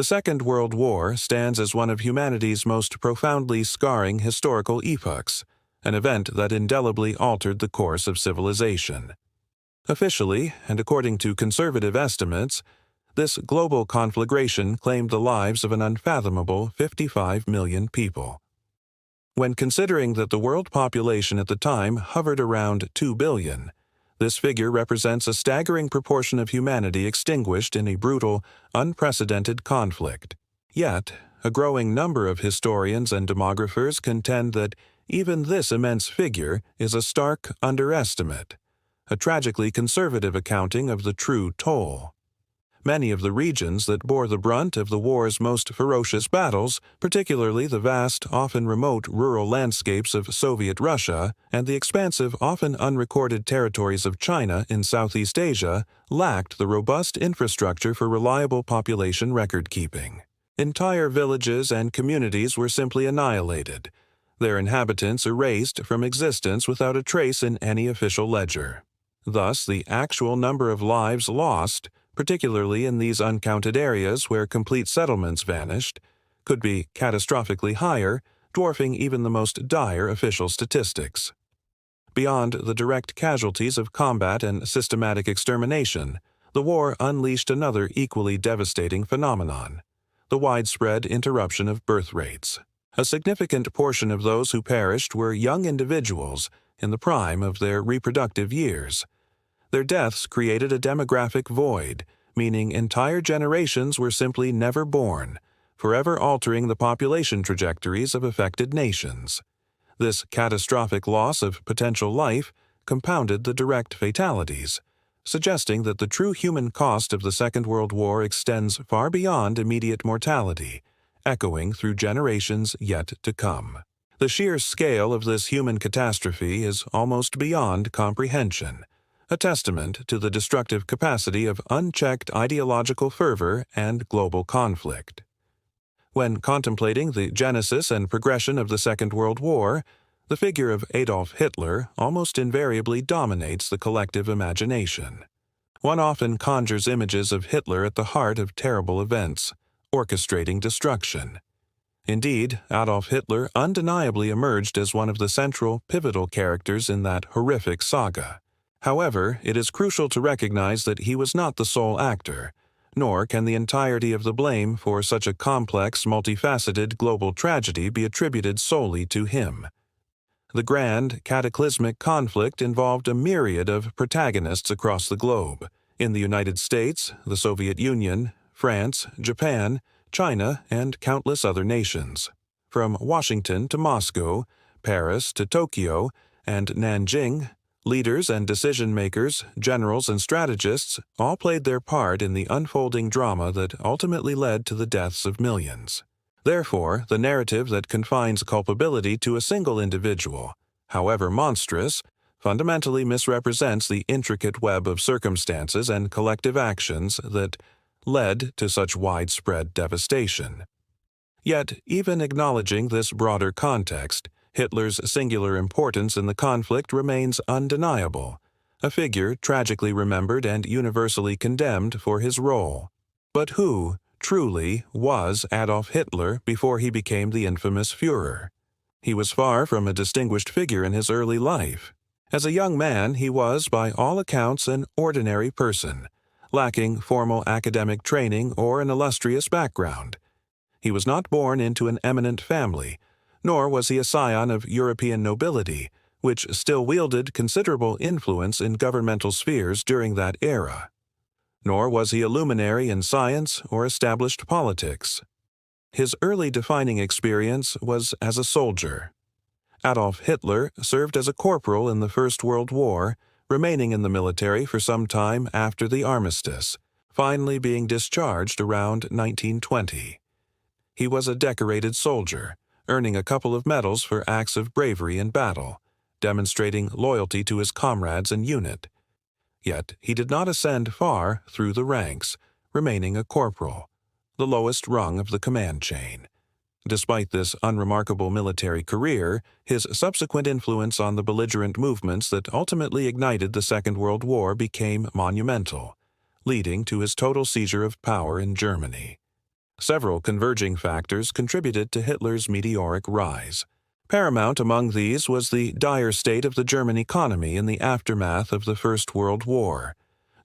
The Second World War stands as one of humanity's most profoundly scarring historical epochs, an event that indelibly altered the course of civilization. Officially, and according to conservative estimates, this global conflagration claimed the lives of an unfathomable 55 million people. When considering that the world population at the time hovered around 2 billion, this figure represents a staggering proportion of humanity extinguished in a brutal, unprecedented conflict. Yet, a growing number of historians and demographers contend that even this immense figure is a stark underestimate, a tragically conservative accounting of the true toll. Many of the regions that bore the brunt of the war's most ferocious battles, particularly the vast, often remote rural landscapes of Soviet Russia and the expansive, often unrecorded territories of China in Southeast Asia, lacked the robust infrastructure for reliable population record-keeping. Entire villages and communities were simply annihilated, their inhabitants erased from existence without a trace in any official ledger. Thus, the actual number of lives lost, particularly in these uncounted areas where complete settlements vanished, could be catastrophically higher, dwarfing even the most dire official statistics. Beyond the direct casualties of combat and systematic extermination, the war unleashed another equally devastating phenomenon: the widespread interruption of birth rates. A significant portion of those who perished were young individuals in the prime of their reproductive years. Their deaths created a demographic void, meaning entire generations were simply never born, forever altering the population trajectories of affected nations. This catastrophic loss of potential life compounded the direct fatalities, suggesting that the true human cost of the Second World War extends far beyond immediate mortality, echoing through generations yet to come. The sheer scale of this human catastrophe is almost beyond comprehension, a testament to the destructive capacity of unchecked ideological fervor and global conflict. When contemplating the genesis and progression of the Second World War, the figure of Adolf Hitler almost invariably dominates the collective imagination. One often conjures images of Hitler at the heart of terrible events, orchestrating destruction. Indeed, Adolf Hitler undeniably emerged as one of the central, pivotal characters in that horrific saga. However, it is crucial to recognize that he was not the sole actor, nor can the entirety of the blame for such a complex, multifaceted global tragedy be attributed solely to him. The grand, cataclysmic conflict involved a myriad of protagonists across the globe: in the United States, the Soviet Union, France, Japan, China, and countless other nations. From Washington to Moscow, Paris to Tokyo, and Nanjing, leaders and decision-makers, generals and strategists all played their part in the unfolding drama that ultimately led to the deaths of millions. Therefore, the narrative that confines culpability to a single individual, however monstrous, fundamentally misrepresents the intricate web of circumstances and collective actions that led to such widespread devastation. Yet, even acknowledging this broader context, Hitler's singular importance in the conflict remains undeniable, a figure tragically remembered and universally condemned for his role. But who, truly, was Adolf Hitler before he became the infamous Führer? He was far from a distinguished figure in his early life. As a young man, he was, by all accounts, an ordinary person, lacking formal academic training or an illustrious background. He was not born into an eminent family, nor was he a scion of European nobility, which still wielded considerable influence in governmental spheres during that era. Nor was he a luminary in science or established politics. His early defining experience was as a soldier. Adolf Hitler served as a corporal in the First World War, remaining in the military for some time after the armistice, finally being discharged around 1920. He was a decorated soldier, earning a couple of medals for acts of bravery in battle, demonstrating loyalty to his comrades and unit. Yet he did not ascend far through the ranks, remaining a corporal, the lowest rung of the command chain. Despite this unremarkable military career, his subsequent influence on the belligerent movements that ultimately ignited the Second World War became monumental, leading to his total seizure of power in Germany. Several converging factors contributed to Hitler's meteoric rise. Paramount among these was the dire state of the German economy in the aftermath of the First World War.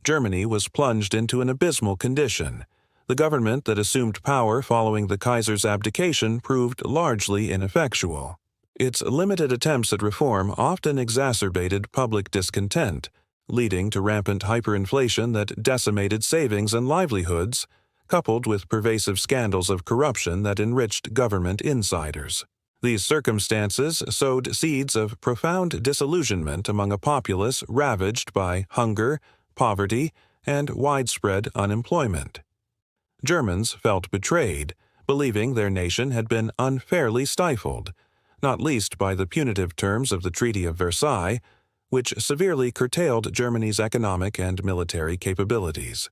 Germany was plunged into an abysmal condition. The government that assumed power following the Kaiser's abdication proved largely ineffectual. Its limited attempts at reform often exacerbated public discontent, leading to rampant hyperinflation that decimated savings and livelihoods, coupled with pervasive scandals of corruption that enriched government insiders. These circumstances sowed seeds of profound disillusionment among a populace ravaged by hunger, poverty, and widespread unemployment. Germans felt betrayed, believing their nation had been unfairly stifled, not least by the punitive terms of the Treaty of Versailles, which severely curtailed Germany's economic and military capabilities.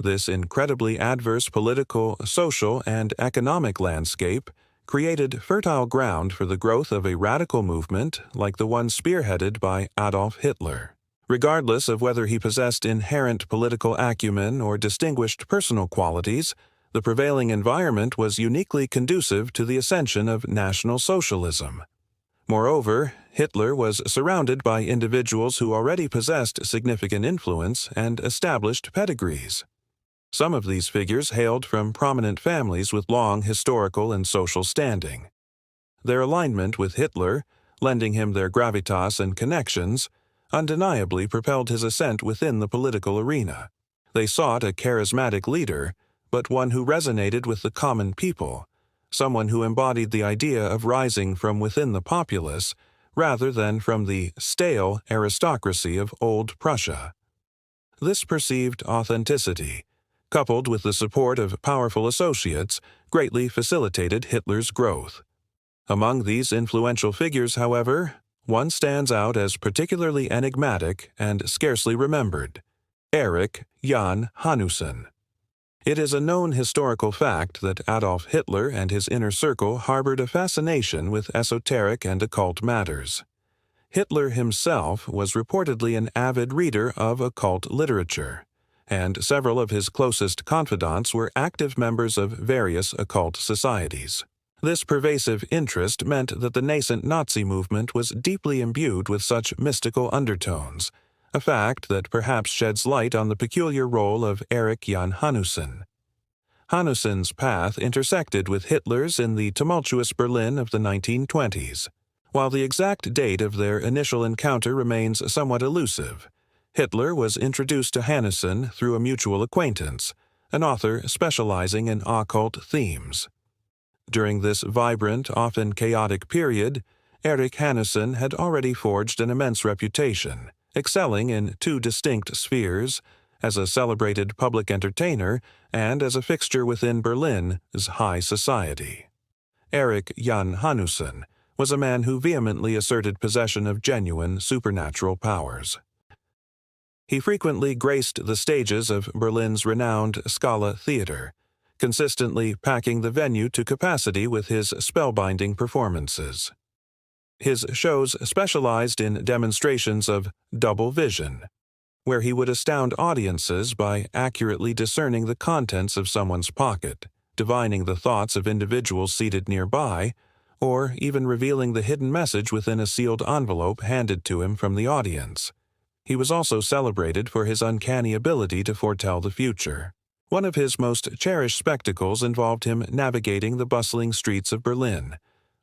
This incredibly adverse political, social, and economic landscape created fertile ground for the growth of a radical movement like the one spearheaded by Adolf Hitler. Regardless of whether he possessed inherent political acumen or distinguished personal qualities, the prevailing environment was uniquely conducive to the ascension of National Socialism. Moreover, Hitler was surrounded by individuals who already possessed significant influence and established pedigrees. Some of these figures hailed from prominent families with long historical and social standing. Their alignment with Hitler, lending him their gravitas and connections, undeniably propelled his ascent within the political arena. They sought a charismatic leader, but one who resonated with the common people, someone who embodied the idea of rising from within the populace rather than from the stale aristocracy of old Prussia. This perceived authenticity, coupled with the support of powerful associates, greatly facilitated Hitler's growth. Among these influential figures, however, one stands out as particularly enigmatic and scarcely remembered: Erik Jan Hanussen. It is a known historical fact that Adolf Hitler and his inner circle harbored a fascination with esoteric and occult matters. Hitler himself was reportedly an avid reader of occult literature, and several of his closest confidants were active members of various occult societies. This pervasive interest meant that the nascent Nazi movement was deeply imbued with such mystical undertones, a fact that perhaps sheds light on the peculiar role of Erik Jan Hanussen. Hanussen's path intersected with Hitler's in the tumultuous Berlin of the 1920s. While the exact date of their initial encounter remains somewhat elusive, Hitler was introduced to Hanussen through a mutual acquaintance, an author specializing in occult themes. During this vibrant, often chaotic period, Erik Hanussen had already forged an immense reputation, excelling in two distinct spheres: as a celebrated public entertainer and as a fixture within Berlin's high society. Erik Jan Hanussen was a man who vehemently asserted possession of genuine supernatural powers. He frequently graced the stages of Berlin's renowned Scala Theater, consistently packing the venue to capacity with his spellbinding performances. His shows specialized in demonstrations of double vision, where he would astound audiences by accurately discerning the contents of someone's pocket, divining the thoughts of individuals seated nearby, or even revealing the hidden message within a sealed envelope handed to him from the audience. He was also celebrated for his uncanny ability to foretell the future. One of his most cherished spectacles involved him navigating the bustling streets of Berlin,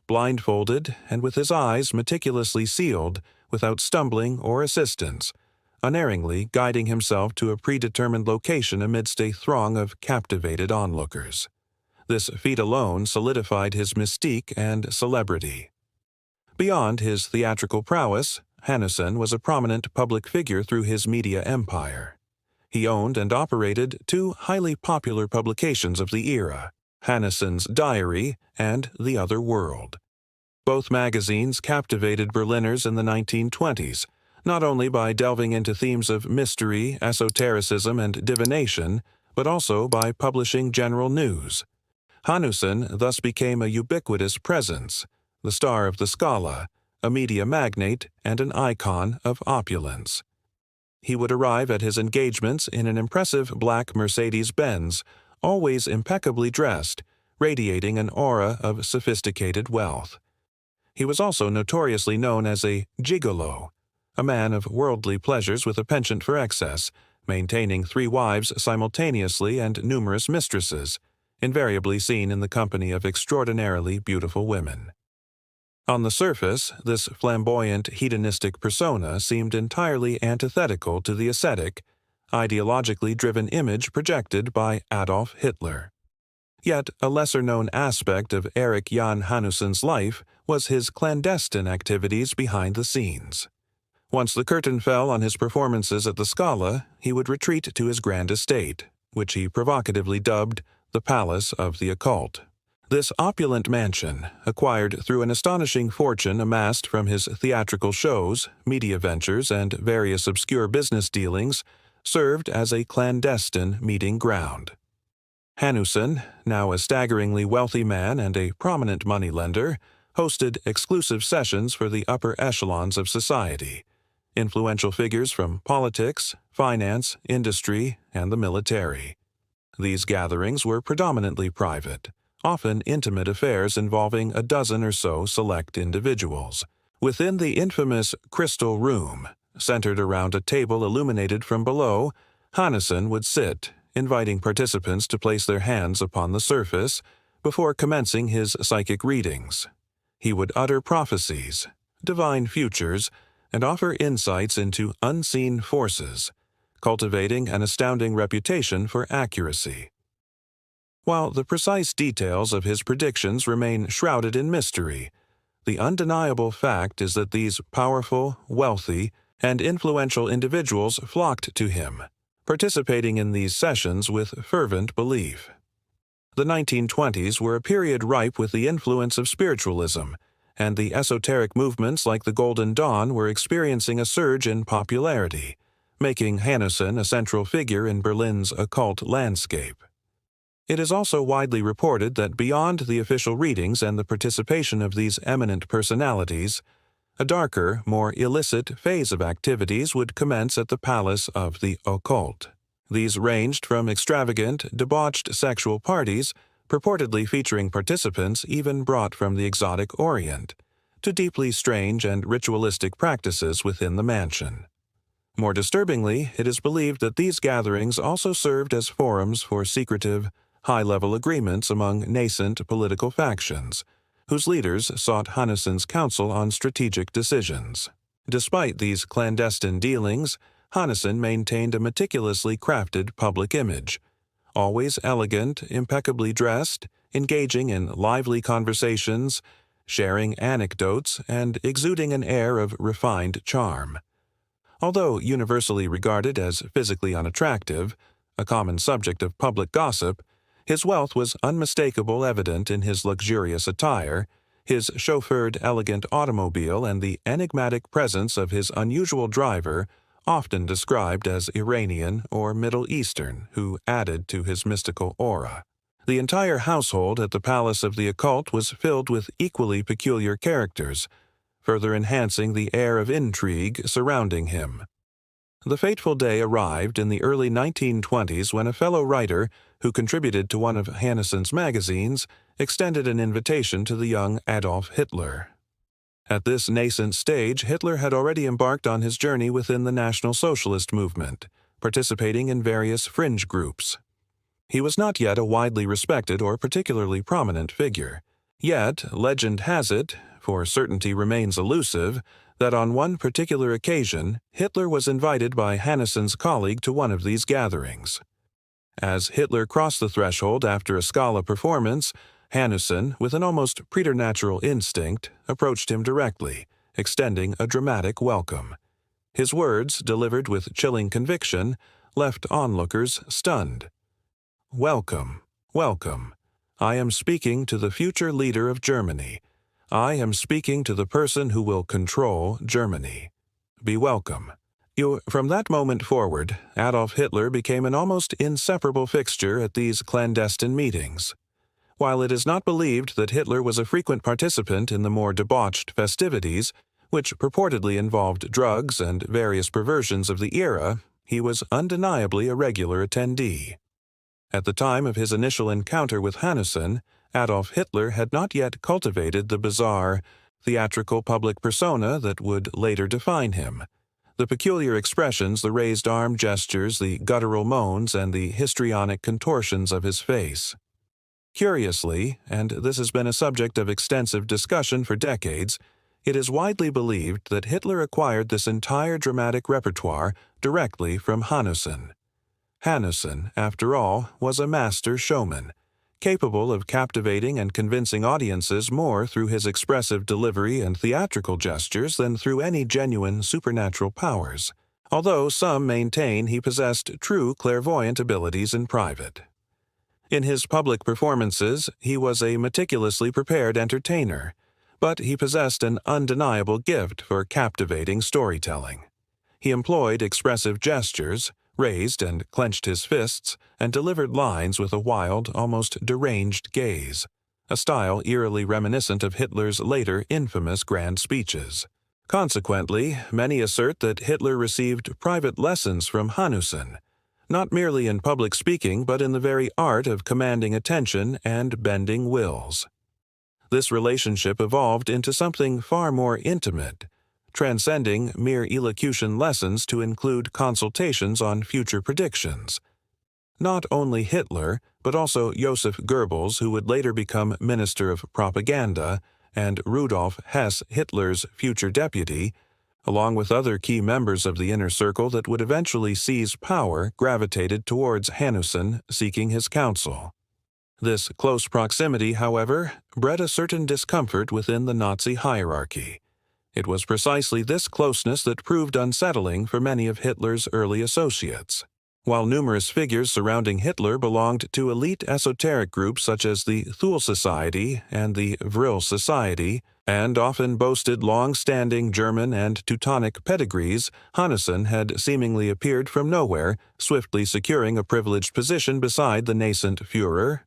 blindfolded and with his eyes meticulously sealed, without stumbling or assistance, unerringly guiding himself to a predetermined location amidst a throng of captivated onlookers. This feat alone solidified his mystique and celebrity. Beyond his theatrical prowess, Hanussen was a prominent public figure through his media empire. He owned and operated two highly popular publications of the era, Hanussen's Diary and The Other World. Both magazines captivated Berliners in the 1920s, not only by delving into themes of mystery, esotericism, and divination, but also by publishing general news. Hanussen thus became a ubiquitous presence, the star of the Scala, a media magnate, and an icon of opulence. He would arrive at his engagements in an impressive black Mercedes-Benz, always impeccably dressed, radiating an aura of sophisticated wealth. He was also notoriously known as a gigolo, a man of worldly pleasures with a penchant for excess, maintaining 3 wives simultaneously and numerous mistresses, invariably seen in the company of extraordinarily beautiful women. On the surface, this flamboyant, hedonistic persona seemed entirely antithetical to the ascetic, ideologically driven image projected by Adolf Hitler. Yet a lesser-known aspect of Erik Jan Hanussen's life was his clandestine activities behind the scenes. Once the curtain fell on his performances at the Scala, he would retreat to his grand estate, which he provocatively dubbed the Palace of the Occult. This opulent mansion, acquired through an astonishing fortune amassed from his theatrical shows, media ventures, and various obscure business dealings, served as a clandestine meeting ground. Hanussen, now a staggeringly wealthy man and a prominent moneylender, hosted exclusive sessions for the upper echelons of society, influential figures from politics, finance, industry, and the military. These gatherings were predominantly private, often intimate affairs involving a dozen or so select individuals. Within the infamous Crystal Room, centered around a table illuminated from below, Hanussen would sit, inviting participants to place their hands upon the surface before commencing his psychic readings. He would utter prophecies, divine futures, and offer insights into unseen forces, cultivating an astounding reputation for accuracy. While the precise details of his predictions remain shrouded in mystery, the undeniable fact is that these powerful, wealthy, and influential individuals flocked to him, participating in these sessions with fervent belief. The 1920s were a period ripe with the influence of spiritualism, and the esoteric movements like the Golden Dawn were experiencing a surge in popularity, making Hanussen a central figure in Berlin's occult landscape. It is also widely reported that beyond the official readings and the participation of these eminent personalities, a darker, more illicit phase of activities would commence at the Palace of the Occult. These ranged from extravagant, debauched sexual parties, purportedly featuring participants even brought from the exotic Orient, to deeply strange and ritualistic practices within the mansion. More disturbingly, it is believed that these gatherings also served as forums for secretive, high-level agreements among nascent political factions, whose leaders sought Hanussen's counsel on strategic decisions. Despite these clandestine dealings, Hanussen maintained a meticulously crafted public image, always elegant, impeccably dressed, engaging in lively conversations, sharing anecdotes, and exuding an air of refined charm. Although universally regarded as physically unattractive, a common subject of public gossip, his wealth was unmistakable evident in his luxurious attire, his chauffeured elegant automobile, and the enigmatic presence of his unusual driver, often described as Iranian or Middle Eastern, who added to his mystical aura. The entire household at the Palace of the Occult was filled with equally peculiar characters, further enhancing the air of intrigue surrounding him. The fateful day arrived in the early 1920s when a fellow writer, who contributed to one of Hanussen's magazines, extended an invitation to the young Adolf Hitler. At this nascent stage, Hitler had already embarked on his journey within the National Socialist movement, participating in various fringe groups. He was not yet a widely respected or particularly prominent figure. Yet, legend has it, for certainty remains elusive, that on one particular occasion, Hitler was invited by Hanussen's colleague to one of these gatherings. As Hitler crossed the threshold after a Scala performance, Hanussen, with an almost preternatural instinct, approached him directly, extending a dramatic welcome. His words, delivered with chilling conviction, left onlookers stunned. "Welcome, welcome. I am speaking to the future leader of Germany. I am speaking to the person who will control Germany. Be welcome." From that moment forward, Adolf Hitler became an almost inseparable fixture at these clandestine meetings. While it is not believed that Hitler was a frequent participant in the more debauched festivities, which purportedly involved drugs and various perversions of the era, he was undeniably a regular attendee. At the time of his initial encounter with Hanussen, Adolf Hitler had not yet cultivated the bizarre, theatrical public persona that would later define him. The peculiar expressions, the raised arm gestures, the guttural moans, and the histrionic contortions of his face. Curiously, and this has been a subject of extensive discussion for decades, it is widely believed that Hitler acquired this entire dramatic repertoire directly from Hanussen. Hanussen, after all, was a master showman, capable of captivating and convincing audiences more through his expressive delivery and theatrical gestures than through any genuine supernatural powers, although some maintain he possessed true clairvoyant abilities in private. In his public performances, he was a meticulously prepared entertainer, but he possessed an undeniable gift for captivating storytelling. He employed expressive gestures, raised and clenched his fists, and delivered lines with a wild, almost deranged gaze, a style eerily reminiscent of Hitler's later infamous grand speeches. Consequently, many assert that Hitler received private lessons from Hanussen, not merely in public speaking but in the very art of commanding attention and bending wills. This relationship evolved into something far more intimate, transcending mere elocution lessons to include consultations on future predictions. Not only Hitler, but also Joseph Goebbels, who would later become Minister of Propaganda, and Rudolf Hess, Hitler's future deputy, along with other key members of the inner circle that would eventually seize power, gravitated towards Hanussen, seeking his counsel. This close proximity, however, bred a certain discomfort within the Nazi hierarchy. It was precisely this closeness that proved unsettling for many of Hitler's early associates. While numerous figures surrounding Hitler belonged to elite esoteric groups such as the Thule Society and the Vril Society, and often boasted long-standing German and Teutonic pedigrees, Hanussen had seemingly appeared from nowhere, swiftly securing a privileged position beside the nascent Führer.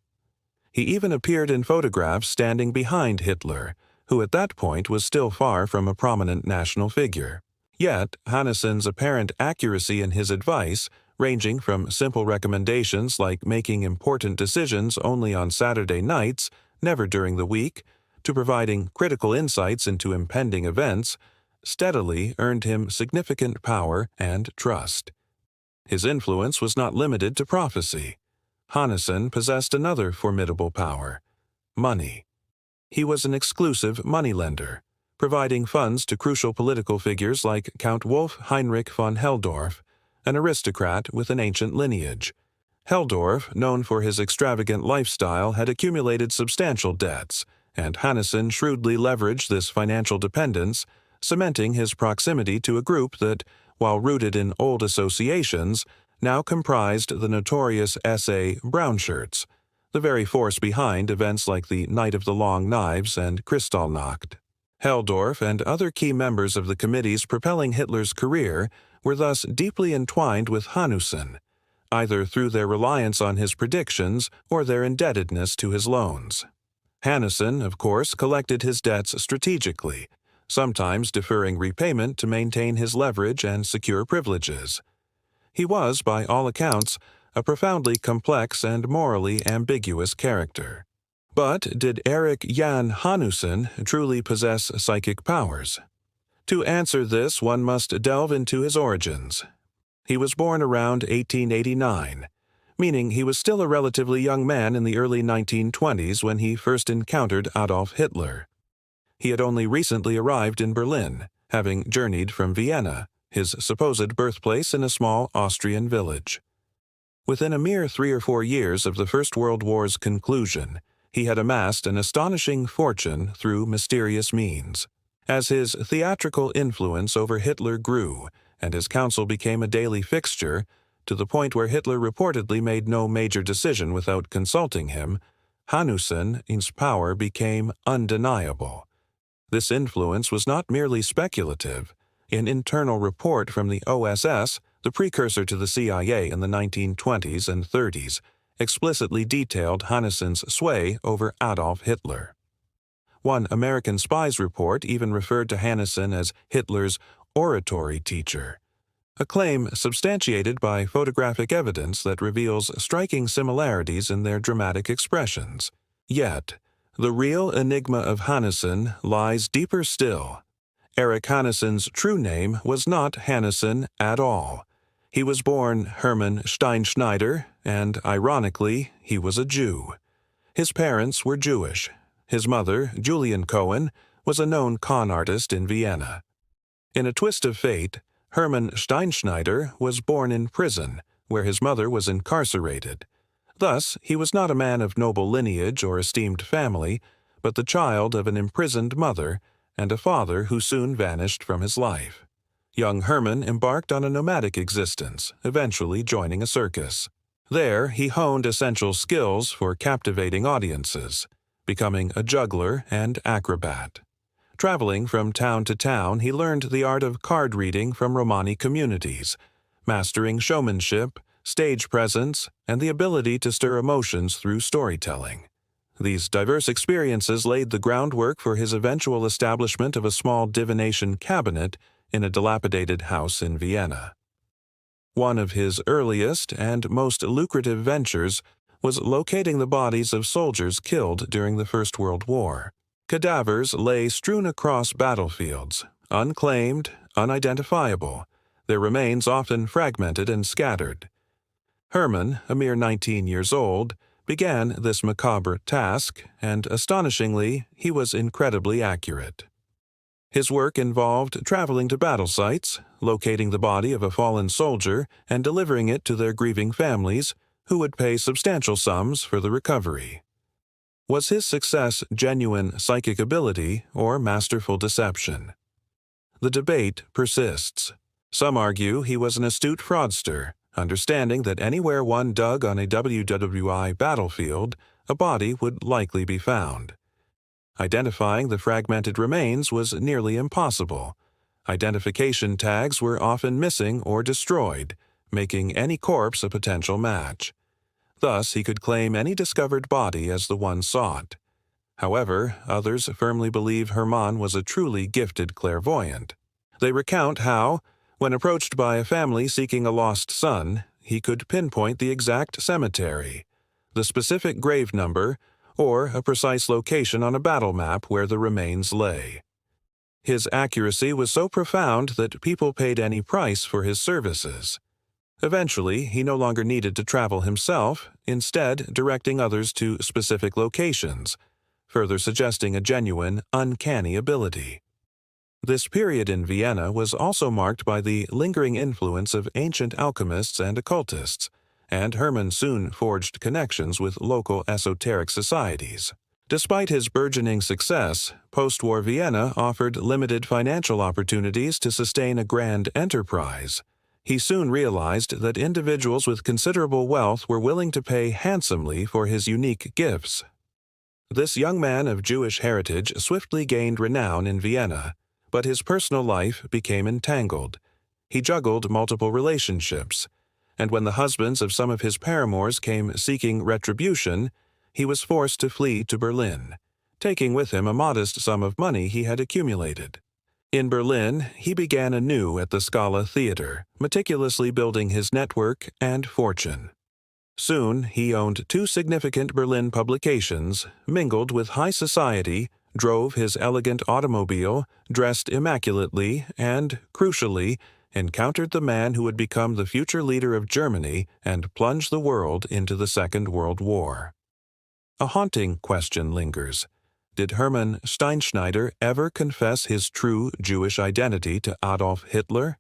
He even appeared in photographs standing behind Hitler, who at that point was still far from a prominent national figure. Yet, Hanussen's apparent accuracy in his advice, ranging from simple recommendations like making important decisions only on Saturday nights, never during the week, to providing critical insights into impending events, steadily earned him significant power and trust. His influence was not limited to prophecy. Hanussen possessed another formidable power: money. He was an exclusive moneylender, providing funds to crucial political figures like Count Wolf Heinrich von Helldorf, an aristocrat with an ancient lineage. Helldorf, known for his extravagant lifestyle, had accumulated substantial debts, and Hanussen shrewdly leveraged this financial dependence, cementing his proximity to a group that, while rooted in old associations, now comprised the notorious SA Brownshirts, the very force behind events like the Night of the Long Knives and Kristallnacht. Helldorf and other key members of the committees propelling Hitler's career were thus deeply entwined with Hanussen, either through their reliance on his predictions or their indebtedness to his loans. Hanussen, of course, collected his debts strategically, sometimes deferring repayment to maintain his leverage and secure privileges. He was, by all accounts, a profoundly complex and morally ambiguous character. But did Erik Jan Hanussen truly possess psychic powers? To answer this, one must delve into his origins. He was born around 1889, meaning he was still a relatively young man in the early 1920s when he first encountered Adolf Hitler. He had only recently arrived in Berlin, having journeyed from Vienna, his supposed birthplace in a small Austrian village. Within a mere 3 or 4 years of the First World War's conclusion, he had amassed an astonishing fortune through mysterious means. As his theatrical influence over Hitler grew, and his counsel became a daily fixture, to the point where Hitler reportedly made no major decision without consulting him, Hanussen's power became undeniable. This influence was not merely speculative. An internal report from the OSS, the precursor to the CIA in the 1920s and 30s, explicitly detailed Hanussen's sway over Adolf Hitler. One American spy's report even referred to Hanussen as Hitler's oratory teacher. a claim substantiated by photographic evidence that reveals striking similarities in their dramatic expressions. Yet, the real enigma of Hanussen lies deeper still. Erik Hanussen's true name was not Hanussen at all. He was born Hermann Steinschneider, and, ironically, he was a Jew. His parents were Jewish. His mother, Julian Cohen, was a known con artist in Vienna. In a twist of fate, Hermann Steinschneider was born in prison, where his mother was incarcerated. Thus, he was not a man of noble lineage or esteemed family, but the child of an imprisoned mother and a father who soon vanished from his life. Young Hermann embarked on a nomadic existence, eventually joining a circus. There, he honed essential skills for captivating audiences, becoming a juggler and acrobat. Traveling from town to town, he learned the art of card reading from Romani communities, mastering showmanship, stage presence, and the ability to stir emotions through storytelling. These diverse experiences laid the groundwork for his eventual establishment of a small divination cabinet in a dilapidated house in Vienna. One of his earliest and most lucrative ventures was locating the bodies of soldiers killed during the First World War. Cadavers lay strewn across battlefields, unclaimed, unidentifiable, their remains often fragmented and scattered. Hermann, a mere 19 years old, began this macabre task, and astonishingly, he was incredibly accurate. His work involved traveling to battle sites, locating the body of a fallen soldier, and delivering it to their grieving families, who would pay substantial sums for the recovery. Was his success genuine psychic ability or masterful deception? The debate persists. Some argue he was an astute fraudster, understanding that anywhere one dug on a WWII battlefield, a body would likely be found. Identifying the fragmented remains was nearly impossible. Identification tags were often missing or destroyed, making any corpse a potential match. Thus, he could claim any discovered body as the one sought. However, others firmly believe Hermann was a truly gifted clairvoyant. They recount how, when approached by a family seeking a lost son, he could pinpoint the exact cemetery, the specific grave number, or a precise location on a battle map where the remains lay. His accuracy was so profound that people paid any price for his services. Eventually, he no longer needed to travel himself, instead directing others to specific locations, further suggesting a genuine, uncanny ability. This period in Vienna was also marked by the lingering influence of ancient alchemists and occultists, and Hermann soon forged connections with local esoteric societies. Despite his burgeoning success, post-war Vienna offered limited financial opportunities to sustain a grand enterprise. He soon realized that individuals with considerable wealth were willing to pay handsomely for his unique gifts. This young man of Jewish heritage swiftly gained renown in Vienna, but his personal life became entangled. He juggled multiple relationships, and when the husbands of some of his paramours came seeking retribution, he was forced to flee to Berlin, taking with him a modest sum of money he had accumulated. In Berlin, he began anew at the Scala Theater, meticulously building his network and fortune. Soon, he owned 2 significant Berlin publications, mingled with high society, drove his elegant automobile, dressed immaculately, and, crucially, encountered the man who would become the future leader of Germany and plunge the world into the Second World War. A haunting question lingers. Did Hermann Steinschneider ever confess his true Jewish identity to Adolf Hitler?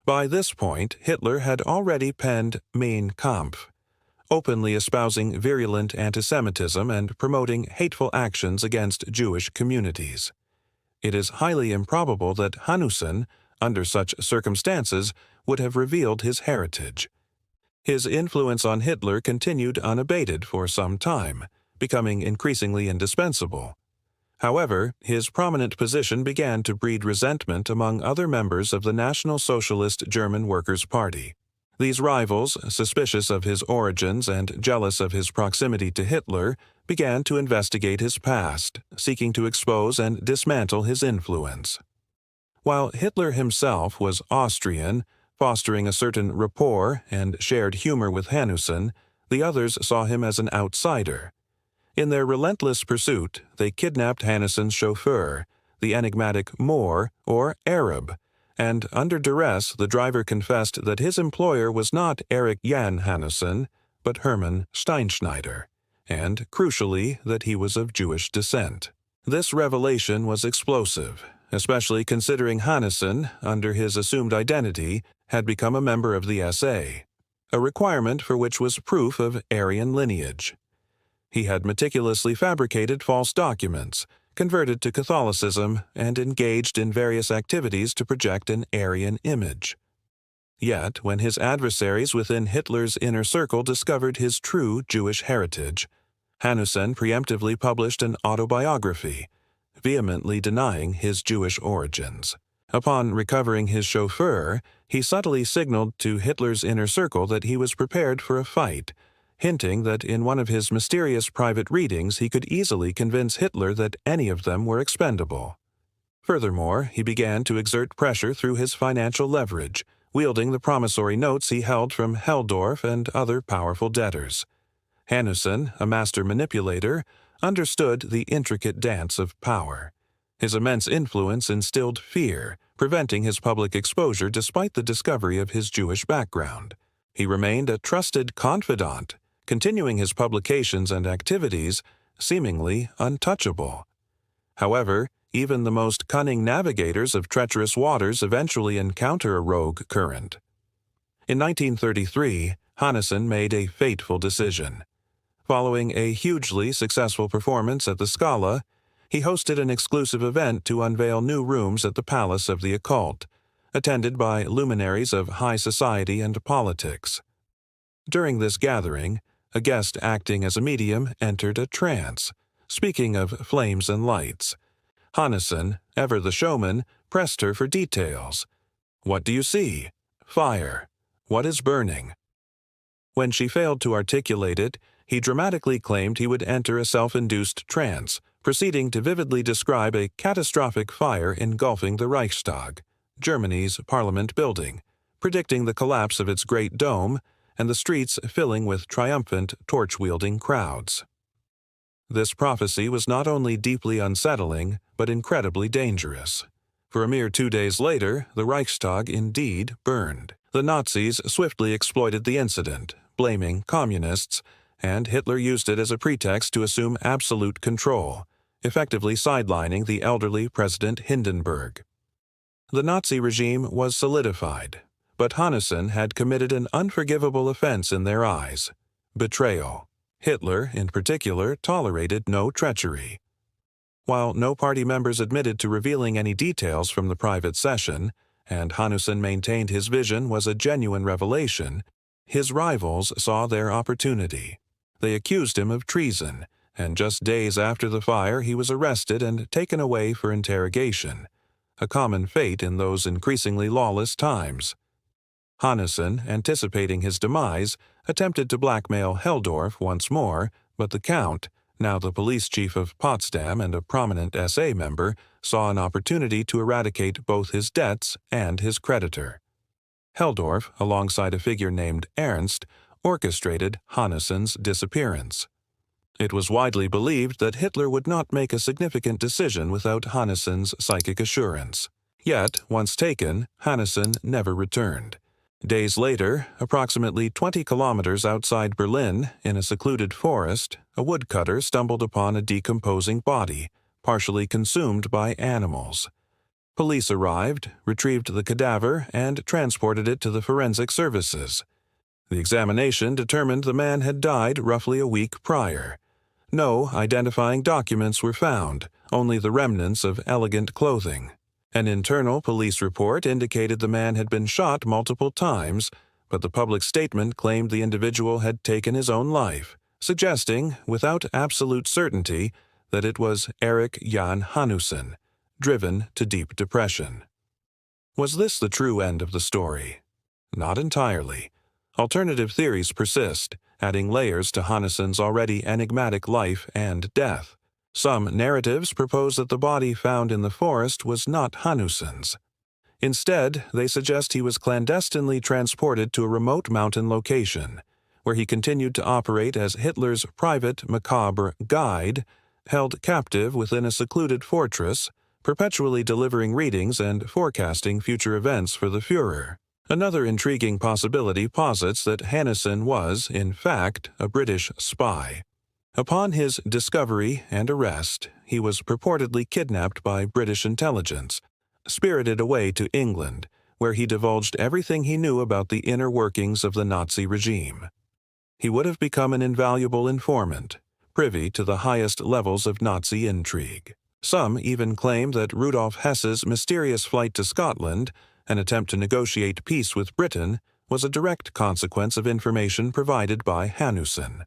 By this point, Hitler had already penned Mein Kampf, openly espousing virulent antisemitism and promoting hateful actions against Jewish communities. It is highly improbable that Hanussen, under such circumstances, would have revealed his heritage. His influence on Hitler continued unabated for some time, becoming increasingly indispensable. However, his prominent position began to breed resentment among other members of the National Socialist German Workers' Party. These rivals, suspicious of his origins and jealous of his proximity to Hitler, began to investigate his past, seeking to expose and dismantle his influence. While Hitler himself was Austrian, fostering a certain rapport and shared humor with Hanussen, the others saw him as an outsider. In their relentless pursuit, they kidnapped Hanussen's chauffeur, the enigmatic Moor or Arab, and under duress the driver confessed that his employer was not Erik Jan Hanussen, but Hermann Steinschneider, and, crucially, that he was of Jewish descent. This revelation was explosive, especially considering Hanussen, under his assumed identity, had become a member of the SA, a requirement for which was proof of Aryan lineage. He had meticulously fabricated false documents, converted to Catholicism, and engaged in various activities to project an Aryan image. Yet, when his adversaries within Hitler's inner circle discovered his true Jewish heritage, Hanussen preemptively published an autobiography, vehemently denying his Jewish origins. Upon recovering his chauffeur, he subtly signaled to Hitler's inner circle that he was prepared for a fight, hinting that in one of his mysterious private readings he could easily convince Hitler that any of them were expendable. Furthermore, he began to exert pressure through his financial leverage, wielding the promissory notes he held from Helldorf and other powerful debtors. Hanussen, a master manipulator, understood the intricate dance of power. His immense influence instilled fear, preventing his public exposure despite the discovery of his Jewish background. He remained a trusted confidant, continuing his publications and activities, seemingly untouchable. However, even the most cunning navigators of treacherous waters eventually encounter a rogue current. In 1933, Hanussen made a fateful decision. Following a hugely successful performance at the Scala, he hosted an exclusive event to unveil new rooms at the Palace of the Occult, attended by luminaries of high society and politics. During this gathering, a guest acting as a medium entered a trance, speaking of flames and lights. Hanussen, ever the showman, pressed her for details. "What do you see?" "Fire." "What is burning?" When she failed to articulate it, he dramatically claimed he would enter a self-induced trance, proceeding to vividly describe a catastrophic fire engulfing the Reichstag, Germany's parliament building, predicting the collapse of its great dome and the streets filling with triumphant, torch-wielding crowds. This prophecy was not only deeply unsettling, but incredibly dangerous. For a mere 2 days later, the Reichstag indeed burned. The Nazis swiftly exploited the incident, blaming communists, and Hitler used it as a pretext to assume absolute control, effectively sidelining the elderly President Hindenburg. The Nazi regime was solidified, but Hanussen had committed an unforgivable offense in their eyes: betrayal. Hitler, in particular, tolerated no treachery. While no party members admitted to revealing any details from the private session, and Hanussen maintained his vision was a genuine revelation, his rivals saw their opportunity. They accused him of treason, and just days after the fire he was arrested and taken away for interrogation, a common fate in those increasingly lawless times. Hanussen, anticipating his demise, attempted to blackmail Helldorf once more, but the Count, now the police chief of Potsdam and a prominent SA member, saw an opportunity to eradicate both his debts and his creditor. Helldorf, alongside a figure named Ernst, orchestrated Hanussen's disappearance. It was widely believed that Hitler would not make a significant decision without Hanussen's psychic assurance. Yet, once taken, Hanussen never returned. Days later, approximately 20 kilometers outside Berlin, in a secluded forest, a woodcutter stumbled upon a decomposing body, partially consumed by animals. Police arrived, retrieved the cadaver, and transported it to the forensic services. The examination determined the man had died roughly a week prior. No identifying documents were found, only the remnants of elegant clothing. An internal police report indicated the man had been shot multiple times, but the public statement claimed the individual had taken his own life, suggesting, without absolute certainty, that it was Erik Jan Hanussen, driven to deep depression. Was this the true end of the story? Not entirely. Alternative theories persist, adding layers to Hanussen's already enigmatic life and death. Some narratives propose that the body found in the forest was not Hanussen's. Instead, they suggest he was clandestinely transported to a remote mountain location, where he continued to operate as Hitler's private, macabre guide, held captive within a secluded fortress, perpetually delivering readings and forecasting future events for the Führer. Another intriguing possibility posits that Hanussen was, in fact, a British spy. Upon his discovery and arrest, he was purportedly kidnapped by British intelligence, spirited away to England, where he divulged everything he knew about the inner workings of the Nazi regime. He would have become an invaluable informant, privy to the highest levels of Nazi intrigue. Some even claim that Rudolf Hess's mysterious flight to Scotland, an attempt to negotiate peace with Britain, was a direct consequence of information provided by Hanussen.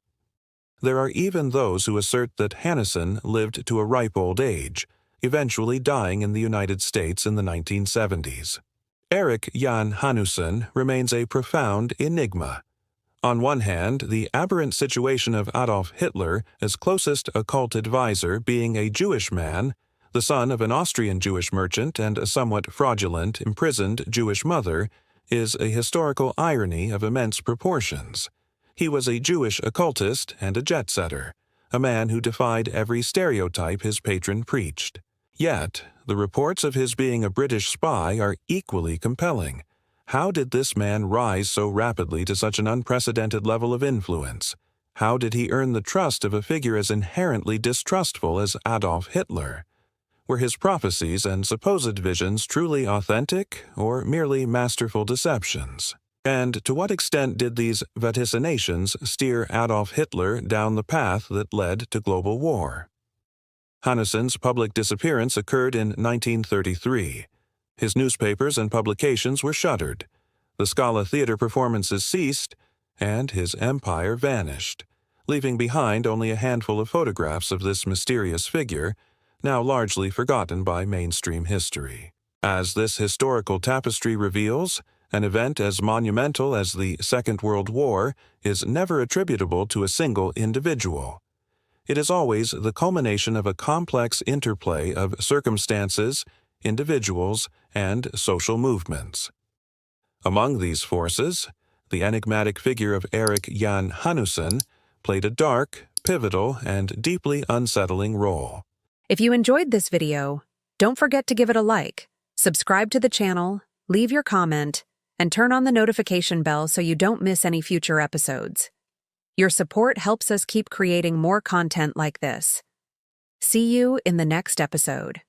There are even those who assert that Hanussen lived to a ripe old age, eventually dying in the United States in the 1970s. Erik Jan Hanussen remains a profound enigma. On one hand, the aberrant situation of Adolf Hitler as closest occult advisor being a Jewish man, the son of an Austrian Jewish merchant and a somewhat fraudulent, imprisoned Jewish mother, is a historical irony of immense proportions. He was a Jewish occultist and a jet-setter, a man who defied every stereotype his patron preached. Yet, the reports of his being a British spy are equally compelling. How did this man rise so rapidly to such an unprecedented level of influence? How did he earn the trust of a figure as inherently distrustful as Adolf Hitler? Were his prophecies and supposed visions truly authentic, or merely masterful deceptions? And to what extent did these vaticinations steer Adolf Hitler down the path that led to global war? Hanussen's public disappearance occurred in 1933. His newspapers and publications were shuttered, the Scala theater performances ceased, and his empire vanished, leaving behind only a handful of photographs of this mysterious figure, now largely forgotten by mainstream history. As this historical tapestry reveals, an event as monumental as the Second World War is never attributable to a single individual. It is always the culmination of a complex interplay of circumstances, individuals, and social movements. Among these forces, the enigmatic figure of Erik Jan Hanussen played a dark, pivotal, and deeply unsettling role. If you enjoyed this video, don't forget to give it a like, subscribe to the channel, leave your comment, and turn on the notification bell so you don't miss any future episodes. Your support helps us keep creating more content like this. See you in the next episode.